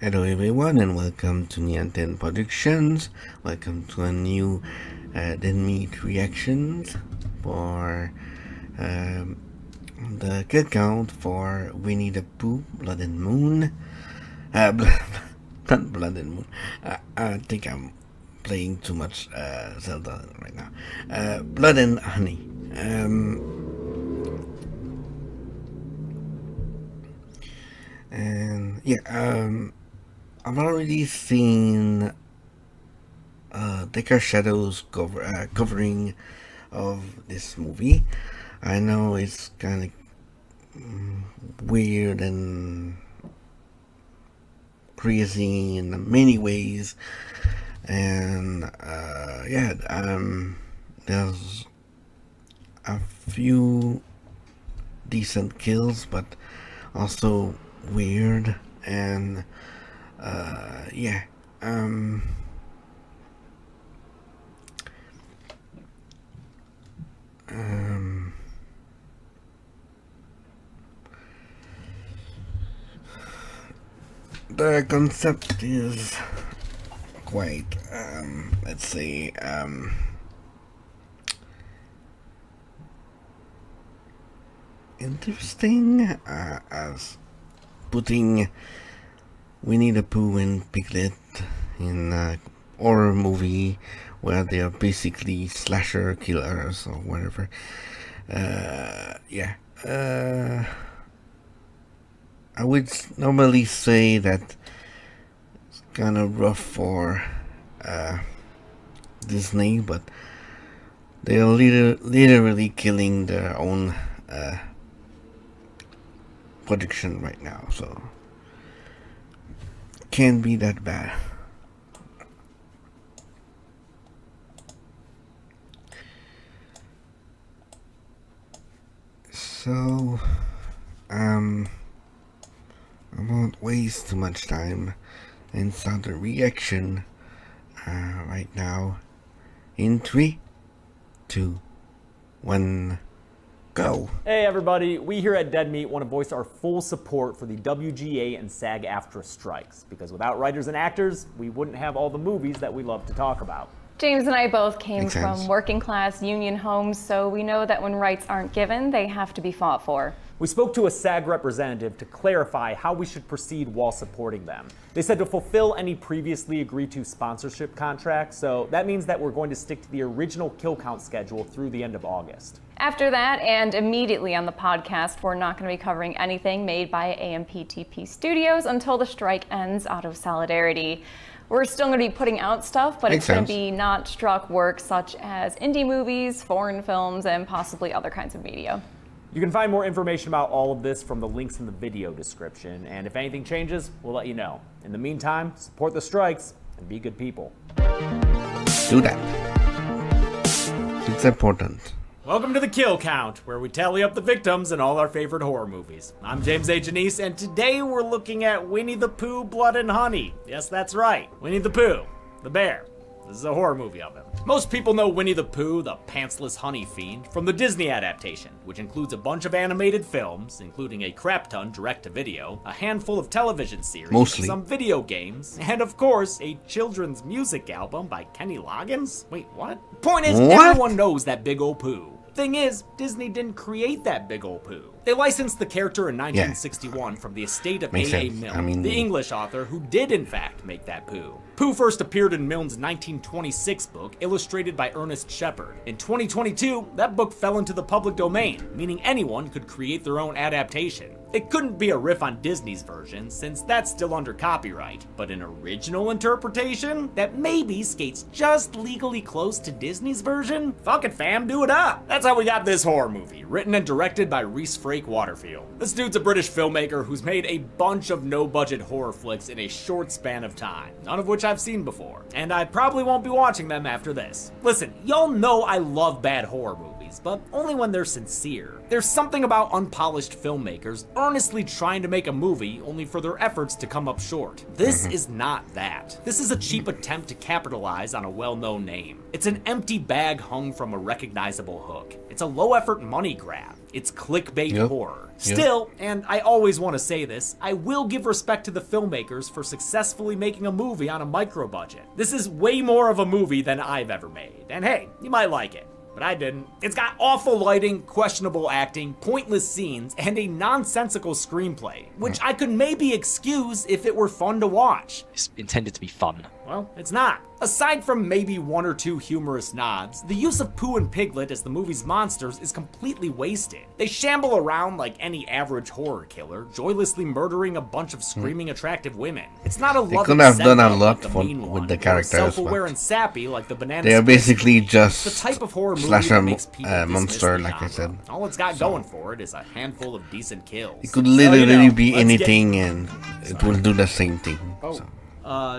Hello everyone and welcome to Nihonten Productions. Welcome to a new Dead Meat reactions for the kill count for Winnie the Pooh, Blood and Moon. Not Blood and Moon. I think I'm playing too much Zelda right now. Blood and Honey. And yeah, I've already seen Decker Shadow's covering of this movie. I know it's kind of weird and crazy in many ways, and there's a few decent kills, but also weird and the concept is quite let's say interesting as putting Winnie the Pooh and Piglet in a horror movie where they are basically slasher killers or whatever. I would normally say that it's kind of rough for Disney, but they're literally killing their own production right now, so can't be that bad. So I won't waste too much time and start the reaction right now in 3, 2, 1, go. Hey everybody, we here at Dead Meat want to voice our full support for the WGA and SAG-AFTRA strikes, because without writers and actors, we wouldn't have all the movies that we love to talk about. James and I both came from working class union homes, so we know that when rights aren't given, they have to be fought for. We spoke to a SAG representative to clarify how we should proceed while supporting them. They said to fulfill any previously agreed to sponsorship contracts, so that means that we're going to stick to the original kill count schedule through the end of August. After that, and immediately on the podcast, we're not going to be covering anything made by AMPTP Studios until the strike ends out of solidarity. We're still going to be putting out stuff, but it's going to be not struck work such as indie movies, foreign films, and possibly other kinds of media. You can find more information about all of this from the links in the video description, and if anything changes, we'll let you know. In the meantime, support the strikes and be good people. Do that. It's important. Welcome to the Kill Count, where we tally up the victims in all our favorite horror movies. I'm James A. Janice, and today we're looking at Winnie the Pooh, Blood and Honey. Yes, that's right, Winnie the Pooh, the bear. This is a horror movie of him. Most people know Winnie the Pooh, the pantsless honey fiend, from the Disney adaptation, which includes a bunch of animated films, including a crap ton direct-to-video, a handful of television series, some video games, and of course, a children's music album by Kenny Loggins? Wait, what? Point is, everyone knows that big ol' Pooh. Thing is, Disney didn't create that big ol' Pooh. They licensed the character in 1961 from the estate of A.A. Milne, the English author who did in fact make that Pooh. Pooh first appeared in Milne's 1926 book, illustrated by Ernest Shepard. In 2022, that book fell into the public domain, meaning anyone could create their own adaptation. It couldn't be a riff on Disney's version, since that's still under copyright, but an original interpretation that maybe skates just legally close to Disney's version? Fuck it, fam, do it up! That's how we got this horror movie, written and directed by Rhys Frake Waterfield. This dude's a British filmmaker who's made a bunch of no-budget horror flicks in a short span of time, none of which I've seen before, and I probably won't be watching them after this. Listen, y'all know I love bad horror movies, but only when they're sincere. There's something about unpolished filmmakers earnestly trying to make a movie only for their efforts to come up short. This is not that. This is a cheap attempt to capitalize on a well-known name. It's an empty bag hung from a recognizable hook. It's a low-effort money grab. It's clickbait horror. Still, and I always want to say this, I will give respect to the filmmakers for successfully making a movie on a micro budget. This is way more of a movie than I've ever made. And hey, you might like it. But I didn't. It's got awful lighting, questionable acting, pointless scenes, and a nonsensical screenplay, which I could maybe excuse if it were fun to watch. It's intended to be fun. Well, it's not. Aside from maybe one or two humorous nods, the use of Pooh and Piglet as the movie's monsters is completely wasted. They shamble around like any average horror killer, joylessly murdering a bunch of screaming attractive women. It's not a love. They could have done a lot with the characters, self-aware and sappy like the banana. They are basically just the type of horror movie slasher that makes people monster, like I said. All it's got going for it is a handful of decent kills. It could literally be anything, and it will do the same thing.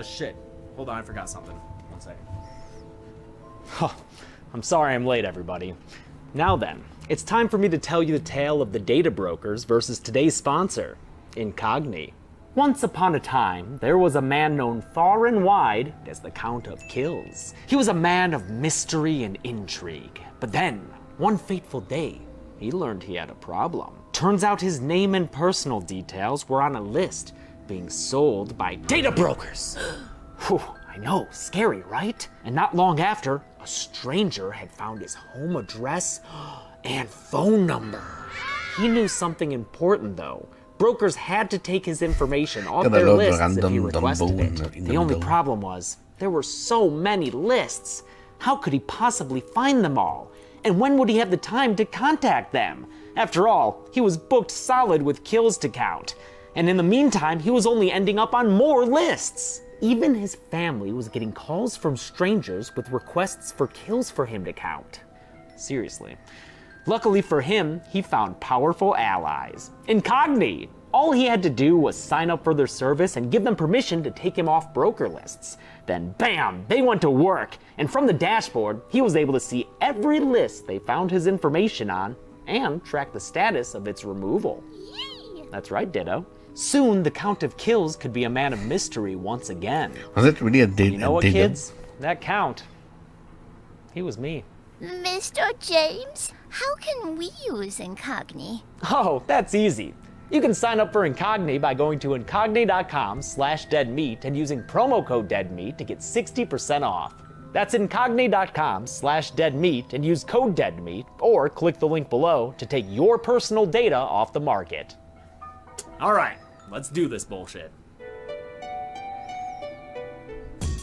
Shit. Hold on, I forgot something. One second. Oh, I'm sorry I'm late, everybody. Now then, it's time for me to tell you the tale of the data brokers versus today's sponsor, Incogni. Once upon a time, there was a man known far and wide as the Count of Kills. He was a man of mystery and intrigue. But then, one fateful day, he learned he had a problem. Turns out his name and personal details were on a list being sold by data brokers. Whew, I know, scary, right? And not long after, a stranger had found his home address and phone number. He knew something important though. Brokers had to take his information off their lists if he requested it. The only problem was, there were so many lists. How could he possibly find them all? And when would he have the time to contact them? After all, he was booked solid with kills to count. And in the meantime, he was only ending up on more lists. Even his family was getting calls from strangers with requests for kills for him to count. Seriously. Luckily for him, he found powerful allies. Incogni! All he had to do was sign up for their service and give them permission to take him off broker lists. Then bam, they went to work. And from the dashboard, he was able to see every list they found his information on and track the status of its removal. That's right, Ditto. Soon, the Count of Kills could be a man of mystery once again. Was it really a date? You know what, kids? That Count, he was me. Mr. James, how can we use Incogni? Oh, that's easy. You can sign up for Incogni by going to incogni.com/deadmeat and using promo code deadmeat to get 60% off. That's incogni.com/deadmeat and use code deadmeat, or click the link below to take your personal data off the market. All right, let's do this bullshit.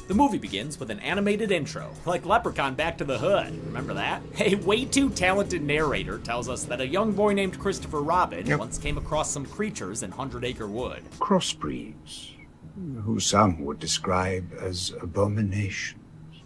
The movie begins with an animated intro, like Leprechaun Back to the Hood. Remember that? A way too talented narrator tells us that a young boy named Christopher Robin once came across some creatures in 100 Acre Wood. Crossbreeds, who some would describe as abominations.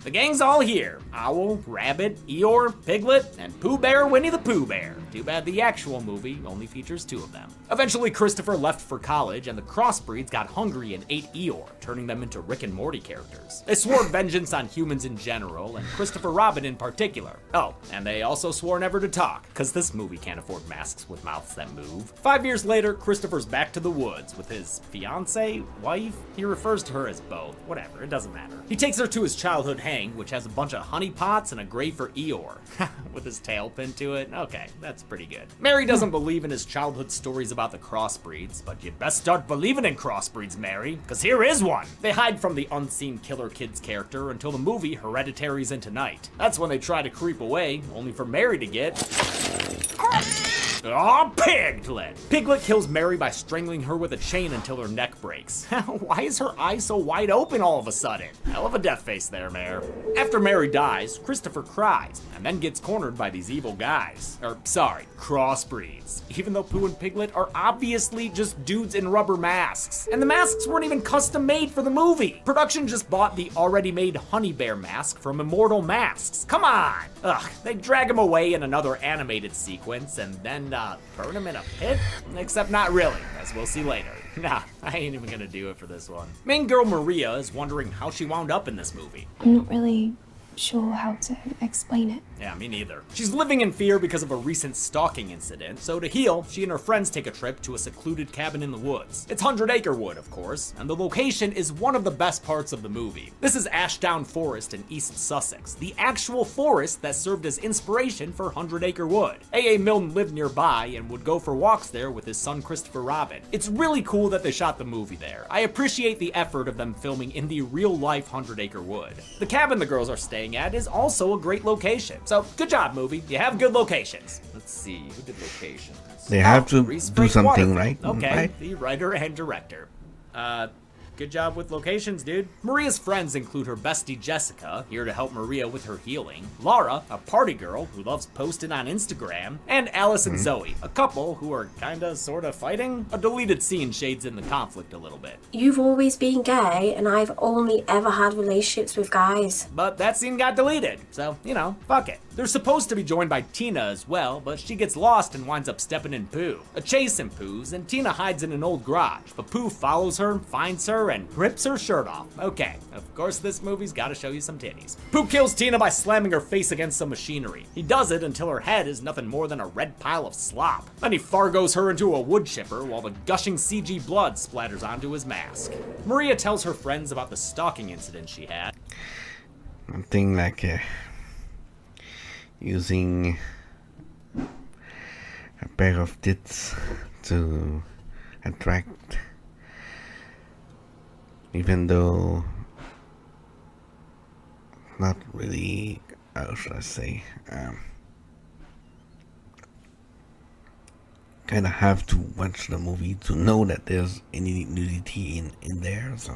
The gang's all here. Owl, Rabbit, Eeyore, Piglet, and Pooh Bear Winnie the Pooh Bear. Too bad the actual movie only features 2 of them. Eventually, Christopher left for college, and the crossbreeds got hungry and ate Eeyore, turning them into Rick and Morty characters. They swore vengeance on humans in general, and Christopher Robin in particular. Oh, and they also swore never to talk, because this movie can't afford masks with mouths that move. 5 years later, Christopher's back to the woods with his fiancée, wife? He refers to her as both. Whatever, it doesn't matter. He takes her to his childhood hang, which has a bunch of honey pots and a grave for Eeyore. With his tail pinned to it? Okay, that's pretty good. Mary doesn't believe in his childhood stories about the crossbreeds, but you best start believing in crossbreeds, Mary, because here is one. They hide from the unseen Killer Kid's character until the movie Hereditary's into night. That's when they try to creep away, only for Mary to get... Oh, Piglet! Piglet kills Mary by strangling her with a chain until her neck breaks. Why is her eye so wide open all of a sudden? Hell of a death face there, Mare. After Mary dies, Christopher cries, and then gets cornered by these evil guys. Crossbreeds. Even though Pooh and Piglet are obviously just dudes in rubber masks. And the masks weren't even custom made for the movie. Production just bought the already made Honey Bear mask from Immortal Masks. Come on! Ugh, they drag him away in another animated sequence, and then burn him in a pit? Except not really, as we'll see later. Nah, I ain't even gonna do it for this one. Main girl Maria is wondering how she wound up in this movie. I'm not really sure how to explain it. Yeah, me neither. She's living in fear because of a recent stalking incident, so to heal, she and her friends take a trip to a secluded cabin in the woods. It's 100 Acre Wood, of course, and the location is one of the best parts of the movie. This is Ashdown Forest in East Sussex, the actual forest that served as inspiration for 100 Acre Wood. A.A. Milne lived nearby and would go for walks there with his son Christopher Robin. It's really cool that they shot the movie there. I appreciate the effort of them filming in the real-life 100 Acre Wood. The cabin the girls are staying at is also a great location. So, good job, movie. You have good locations. Let's see, who did locations? They have to do something, right? Okay, Right? the writer and director. Good job with locations, dude. Maria's friends include her bestie Jessica, here to help Maria with her healing, Laura, a party girl who loves posting on Instagram, and Alice and Zoe, a couple who are kinda sorta fighting. A deleted scene shades in the conflict a little bit. You've always been gay, and I've only ever had relationships with guys. But that scene got deleted, so, you know, fuck it. They're supposed to be joined by Tina as well, but she gets lost and winds up stepping in Pooh. A chase ensues, and Tina hides in an old garage, but Pooh follows her, finds her, and rips her shirt off. Okay, of course this movie's gotta show you some titties. Pooh kills Tina by slamming her face against some machinery. He does it until her head is nothing more than a red pile of slop. Then he fargos her into a wood chipper while the gushing CG blood splatters onto his mask. Maria tells her friends about the stalking incident she had. Something like using a pair of tits to attract, even though not really, how should I say, kind of have to watch the movie to know that there's any nudity in there, so.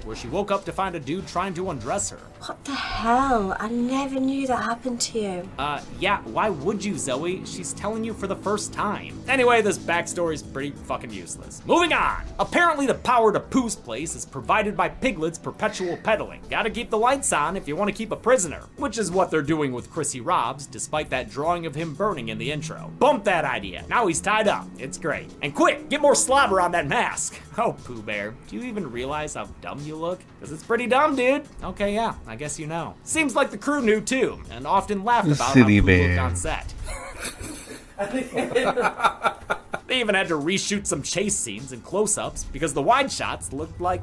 Where she woke up to find a dude trying to undress her. What the hell? I never knew that happened to you. Yeah, why would you, Zoe? She's telling you for the first time. Anyway, this backstory's pretty fucking useless. Moving on! Apparently the power to Pooh's place is provided by Piglet's perpetual pedaling. Gotta keep the lights on if you want to keep a prisoner. Which is what they're doing with Chrissy Robs, despite that drawing of him burning in the intro. Bump that idea. Now he's tied up. It's great. And quick, get more slobber on that mask. Oh, Pooh Bear, do you even realize how dumb you look? Because it's pretty dumb, dude. Okay, yeah, I guess you know. Seems like the crew knew too, and often laughed about how Pooh looked on set. They even had to reshoot some chase scenes and close-ups because the wide shots looked like,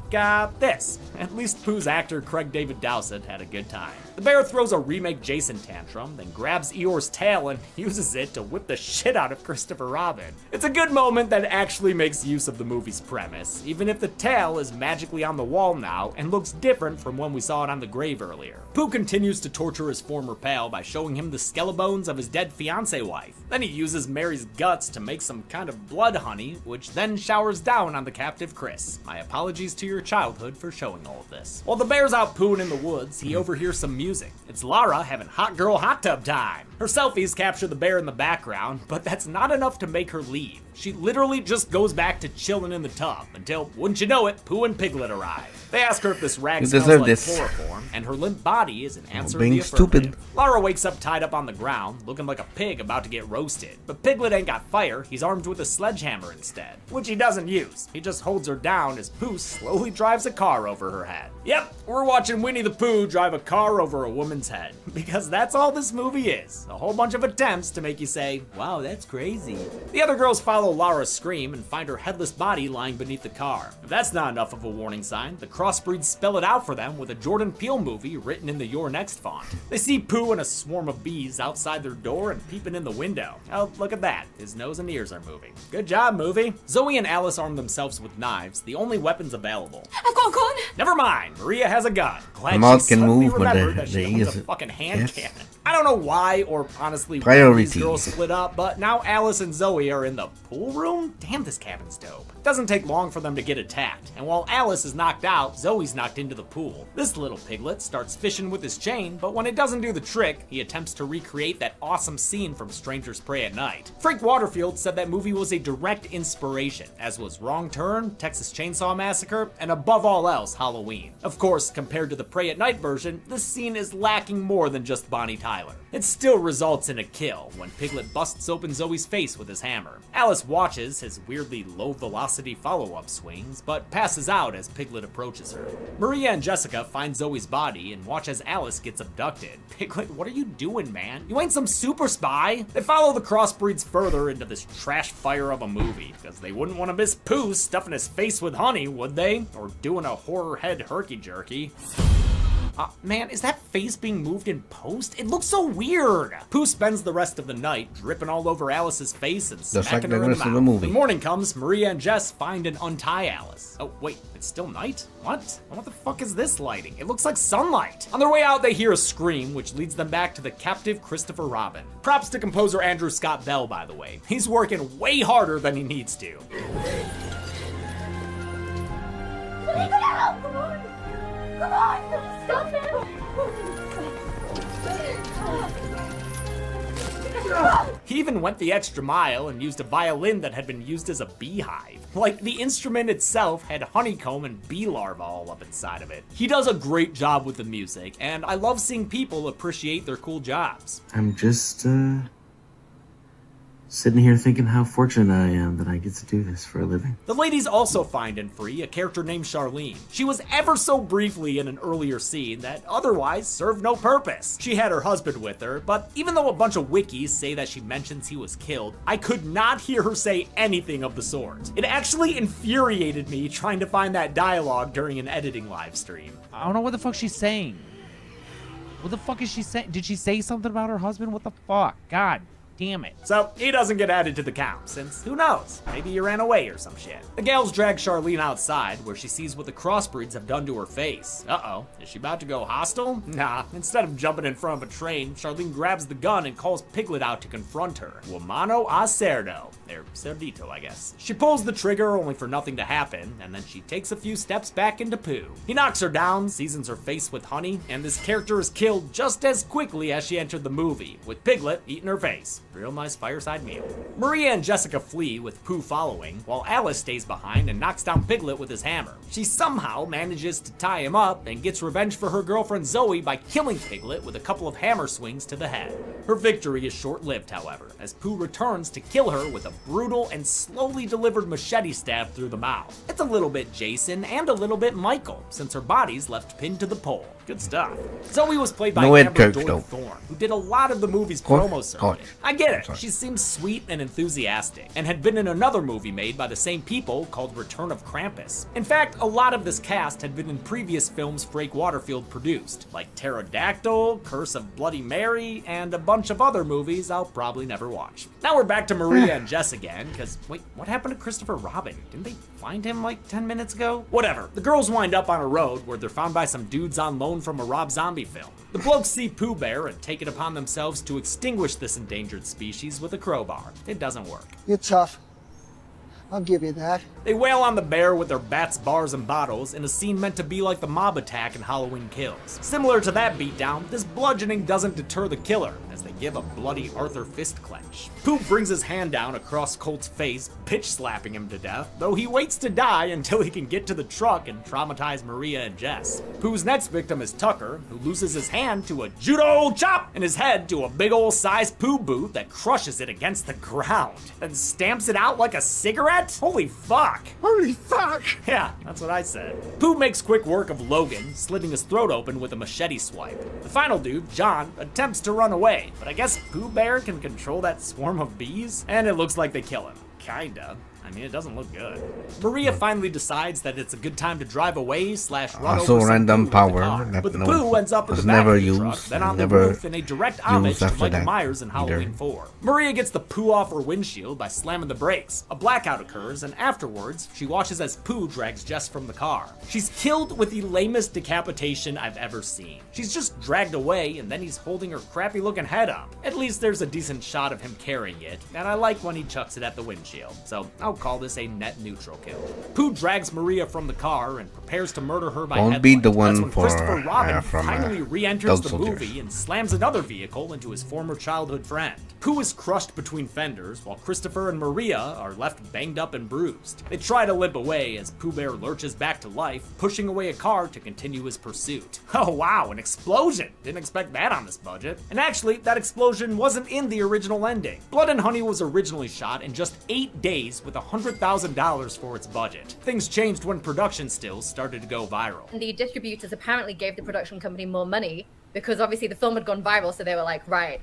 this. At least Pooh's actor Craig David Dowsett had a good time. The bear throws a remake Jason tantrum, then grabs Eeyore's tail and uses it to whip the shit out of Christopher Robin. It's a good moment that actually makes use of the movie's premise, even if the tail is magically on the wall now and looks different from when we saw it on the grave earlier. Pooh continues to torture his former pal by showing him the skeleton of his dead fiancé wife. Then he uses Mary's guts to make some kind of blood honey, which then showers down on the captive Chris. My apologies to your childhood for showing all of this. While the bear's out pooing in the woods, he overhears some music. It's Lara having hot girl hot tub time. Her selfies capture the bear in the background, but that's not enough to make her leave. She literally just goes back to chilling in the tub until, wouldn't you know it, Pooh and Piglet arrive. They ask her if this rag smells like chloroform, and her limp body is an answer in the affirmative. Lara wakes up tied up on the ground, looking like a pig about to get roasted. But Piglet ain't got fire, he's armed with a sledgehammer instead, which he doesn't use. He just holds her down as Pooh slowly drives a car over her head. Yep, we're watching Winnie the Pooh drive a car over a woman's head, because that's all this movie is. A whole bunch of attempts to make you say, wow, that's crazy. The other girls follow Lara's scream and find her headless body lying beneath the car. If that's not enough of a warning sign, the crossbreeds spell it out for them with a Jordan Peele movie written in the Your Next font. They see Pooh and a swarm of bees outside their door and peeping in the window. Oh, look at that. His nose and ears are moving. Good job, movie. Zoe and Alice arm themselves with knives, the only weapons available. I've got a gun! Never mind, Maria has a gun. Glad the mouth she can suddenly move, but remembered that she owns a fucking hand cannon. I don't know why or honestly why these girls split up, but now Alice and Zoe are in the pool room? Damn, this cabin's dope. Doesn't take long for them to get attacked, and while Alice is knocked out, Zoe's knocked into the pool. This little piglet starts fishing with his chain, but when it doesn't do the trick, he attempts to recreate that awesome scene from Strangers Prey at Night. Frank Waterfield said that movie was a direct inspiration, as was Wrong Turn, Texas Chainsaw Massacre, and above all else, Halloween. Of course, compared to the Prey at Night version, this scene is lacking more than just Bonnie Tyler. It still results in a kill when Piglet busts open Zoe's face with his hammer. Alice watches his weirdly low velocity follow-up swings, but passes out as Piglet approaches approaches her. Maria and Jessica find Zoe's body and watch as Alice gets abducted. Piglet, what are you doing, man? You ain't some super spy. They follow the crossbreeds further into this trash fire of a movie, because they wouldn't want to miss Pooh stuffing his face with honey, would they? Or doing a horror head herky-jerky. Man, is that face being moved in post? It looks so weird. Pooh spends the rest of the night dripping all over Alice's face and smacking her in the mouth. When morning comes, Maria and Jess find and untie Alice. Oh, wait, it's still night? What? What the fuck is this lighting? It looks like sunlight. On their way out, they hear a scream, which leads them back to the captive Christopher Robin. Props to composer Andrew Scott Bell, by the way. He's working way harder than he needs to. Come on, stop now! He even went the extra mile and used a violin that had been used as a beehive. Like, the instrument itself had honeycomb and bee larvae all up inside of it. He does a great job with the music, and I love seeing people appreciate their cool jobs. I'm just, sitting here thinking how fortunate I am that I get to do this for a living. The ladies also find and free a character named Charlene. She was ever so briefly in an earlier scene that otherwise served no purpose. She had her husband with her, but even though a bunch of wikis say that she mentions he was killed, I could not hear her say anything of the sort. It actually infuriated me trying to find that dialogue during an editing live stream. I don't know what the fuck she's saying. What the fuck is she saying? Did she say something about her husband? What the fuck? God damn it. So he doesn't get added to the count, since who knows, maybe he ran away or some shit. The gals drag Charlene outside, where she sees what the crossbreeds have done to her face. Uh-oh, is she about to go hostile? Nah, instead of jumping in front of a train, Charlene grabs the gun and calls Piglet out to confront her. Woomano a cerdo. Or cerdito, I guess. She pulls the trigger only for nothing to happen, and then she takes a few steps back into Pooh. He knocks her down, seasons her face with honey, and this character is killed just as quickly as she entered the movie, with Piglet eating her face. Real nice fireside meal. Maria and Jessica flee, with Pooh following, while Alice stays behind and knocks down Piglet with his hammer. She somehow manages to tie him up and gets revenge for her girlfriend Zoe by killing Piglet with a couple of hammer swings to the head. Her victory is short-lived, however, as Pooh returns to kill her with a brutal and slowly delivered machete stab through the mouth. It's a little bit Jason and a little bit Michael, since her body's left pinned to the pole. Good stuff. Zoe was played by Amber Doyle Thorne, who did a lot of the movie's promo circuit. I get it, she seems sweet and enthusiastic, and had been in another movie made by the same people called Return of Krampus. In fact, a lot of this cast had been in previous films Frake Waterfield produced, like Pterodactyl, Curse of Bloody Mary, and a bunch of other movies I'll probably never watch. Now we're back to Maria and Jess again, because wait, what happened to Christopher Robin? Didn't they find him like 10 minutes ago? Whatever, the girls wind up on a road where they're found by some dudes on loan from a Rob Zombie film. The blokes see Pooh Bear and take it upon themselves to extinguish this endangered species with a crowbar. It doesn't work. You're tough. I'll give you that. They wail on the bear with their bats, bars, and bottles in a scene meant to be like the mob attack in Halloween Kills. Similar to that beatdown, this bludgeoning doesn't deter the killer, as they give a bloody Arthur fist clench. Pooh brings his hand down across Colt's face, bitch slapping him to death, though he waits to die until he can get to the truck and traumatize Maria and Jess. Pooh's next victim is Tucker, who loses his hand to a judo chop and his head to a big ol' sized Pooh boot that crushes it against the ground, then stamps it out like a cigarette? Holy fuck. Holy fuck! Yeah, that's what I said. Pooh makes quick work of Logan, slitting his throat open with a machete swipe. The final dude, John, attempts to run away, but I guess Pooh Bear can control that swarm of bees, and it looks like they kill him. Kinda. I mean, it doesn't look good. Maria finally decides that it's a good time to drive away / run over some random Pooh power with the car. that But the Pooh ends up in the back never of the truck, used, then on the never roof in a direct homage to after Michael that Myers in Halloween 4. Maria gets the Pooh off her windshield by slamming the brakes. A blackout occurs, and afterwards, she watches as Pooh drags Jess from the car. She's killed with the lamest decapitation I've ever seen. She's just dragged away, and then he's holding her crappy-looking head up. At least there's a decent shot of him carrying it, and I like when he chucks it at the windshield, so I'll call this a net neutral kill. Pooh drags Maria from the car and prepares to murder her by headbutt. Won't be the one That's when for Christopher Robin from finally re-enters Dog the Soldiers. movie and slams another vehicle into his former childhood friend. Pooh is crushed between fenders, while Christopher and Maria are left banged up and bruised. They try to limp away as Pooh Bear lurches back to life, pushing away a car to continue his pursuit. Oh wow, an explosion! Didn't expect that on this budget. And actually, that explosion wasn't in the original ending. Blood and Honey was originally shot in just 8 days with $100,000 for its budget. Things changed when production stills started to go viral. The distributors apparently gave the production company more money because obviously the film had gone viral, so they were like, right,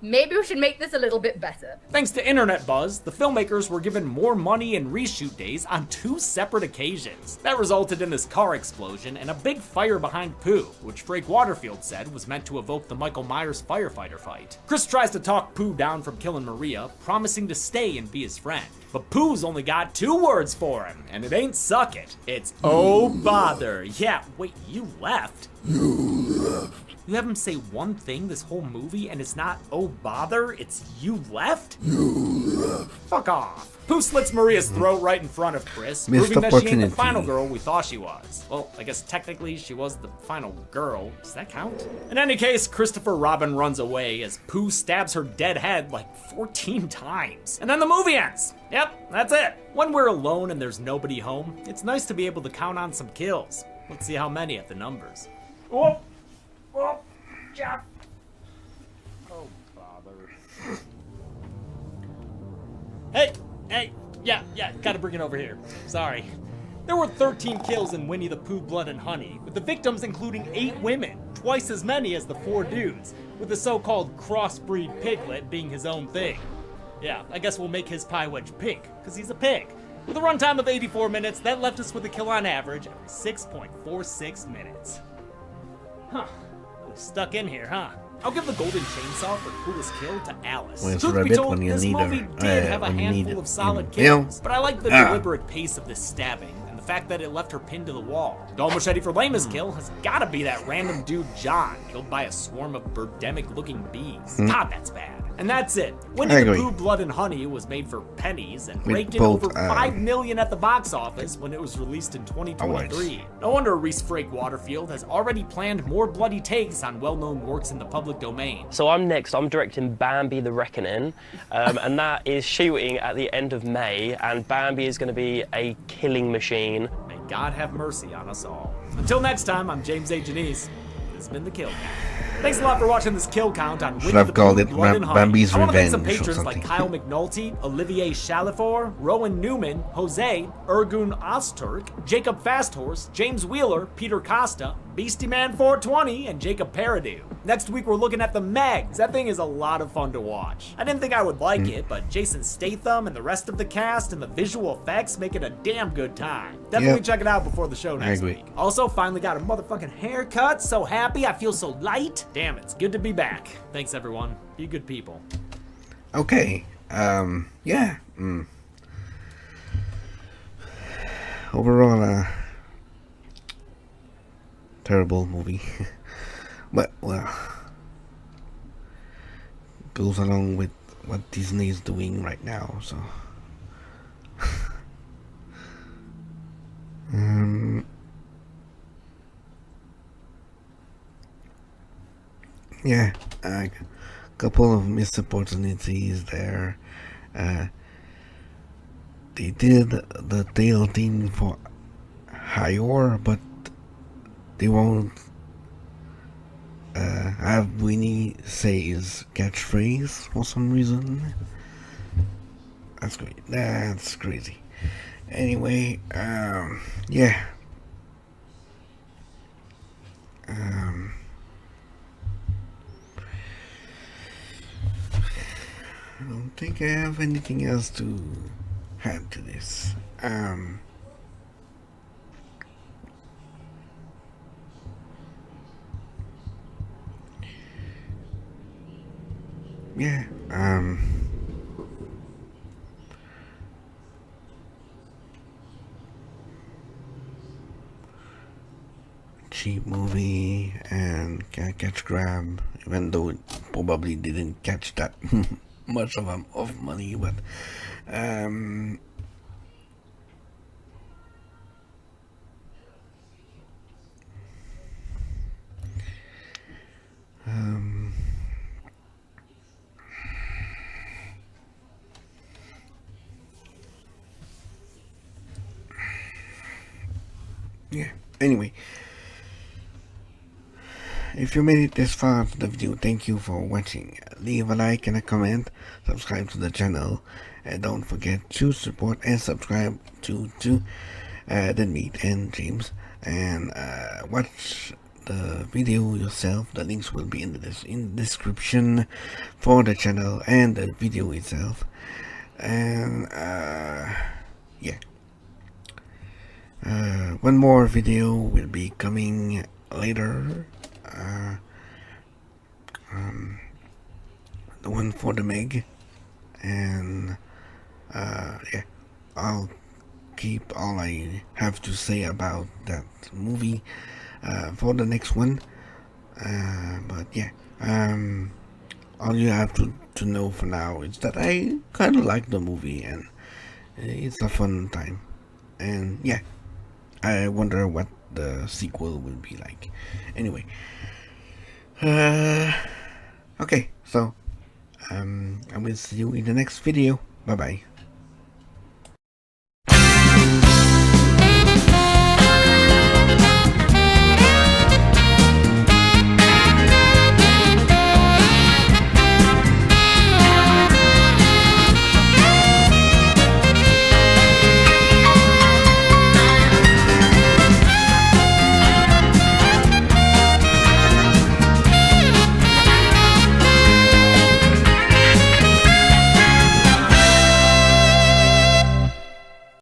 maybe we should make this a little bit better. Thanks to internet buzz, the filmmakers were given more money and reshoot days on 2 separate occasions. That resulted in this car explosion and a big fire behind Pooh, which Frank Waterfield said was meant to evoke the Michael Myers firefighter fight. Chris tries to talk Pooh down from killing Maria, promising to stay and be his friend. But Pooh's only got 2 words for him, and it ain't suck it. It's oh bother. Yeah, wait, you left? You left. You have him say one thing this whole movie, and it's not oh bother, it's you left? You left. Fuck off. Pooh slits Maria's throat right in front of Chris, proving that she ain't the final girl we thought she was. Well, I guess technically she was the final girl. Does that count? In any case, Christopher Robin runs away as Pooh stabs her dead head like 14 times. And then the movie ends. Yep, that's it. When we're alone and there's nobody home, it's nice to be able to count on some kills. Let's see how many at the numbers. Oh, Jeff. Oh, bother. Hey, yeah, gotta bring it over here. Sorry. There were 13 kills in Winnie the Pooh Blood and Honey, with the victims including 8 women, twice as many as the 4 dudes, with the so-called crossbreed piglet being his own thing. Yeah, I guess we'll make his pie wedge pink, because he's a pig. With a runtime of 84 minutes, that left us with a kill on average every 6.46 minutes. Huh. Really stuck in here, huh? I'll give the golden chainsaw for coolest kill to Alice. Well, Truth be told, this movie did have a handful of solid kills, but I like the deliberate pace of this stabbing and the fact that it left her pinned to the wall. Dol Machete for lamest kill has gotta be that random dude John, killed by a swarm of birdemic-looking bees. God, that's bad. And that's it. Winnie the Pooh Blood and Honey was made for pennies and raked in over $5 million at the box office when it was released in 2023. No wonder Reese Frank Waterfield has already planned more bloody takes on well-known works in the public domain. So I'm next. I'm directing Bambi the Reckoning, and that is shooting at the end of May, and Bambi is going to be a killing machine. May God have mercy on us all. Until next time, I'm James A. Janice. This has been The Kill Count. Thanks a lot for watching this kill count on Winnie the Pooh, Blood and Honey. Bambi's I want to thank some Revenge patrons like Kyle McNulty, Olivier Chalifour, Rowan Newman, Jose, Ergun Ozturk, Jacob Fasthorse, James Wheeler, Peter Costa, Beastie Man 420, and Jacob Paradu. Next week we're looking at The Megs. That thing is a lot of fun to watch. I didn't think I would like it, but Jason Statham and the rest of the cast and the visual effects make it a damn good time. Definitely check it out before the show next week. Also, finally got a motherfucking haircut. So happy. I feel so light. Damn, it's good to be back. Thanks, everyone. Be good people. Okay. Yeah. Overall, terrible movie. But, well, goes along with what Disney is doing right now, so. Yeah, a couple of missed opportunities there. They did the tail thing for Hyor, but they won't have Winnie say his catchphrase for some reason. That's great. That's crazy. Anyway, yeah. I don't think I have anything else to add to this. Yeah, cheap movie and catch grab, even though it probably didn't catch that much of money, but yeah, anyway, if you made it this far into the video, thank you for watching. Leave a like and a comment, subscribe to the channel, and don't forget to support and subscribe to the Meat and James, and watch the video yourself. The links will be in the description for the channel and the video itself. And yeah, one more video will be coming later. The one for the Meg, and yeah, I'll keep all I have to say about that movie for the next one. But yeah, all you have to know for now is that I kind of like the movie, and it's a fun time. And yeah, I wonder what the sequel will be like. Anyway, okay, so I will see you in the next video. Bye bye.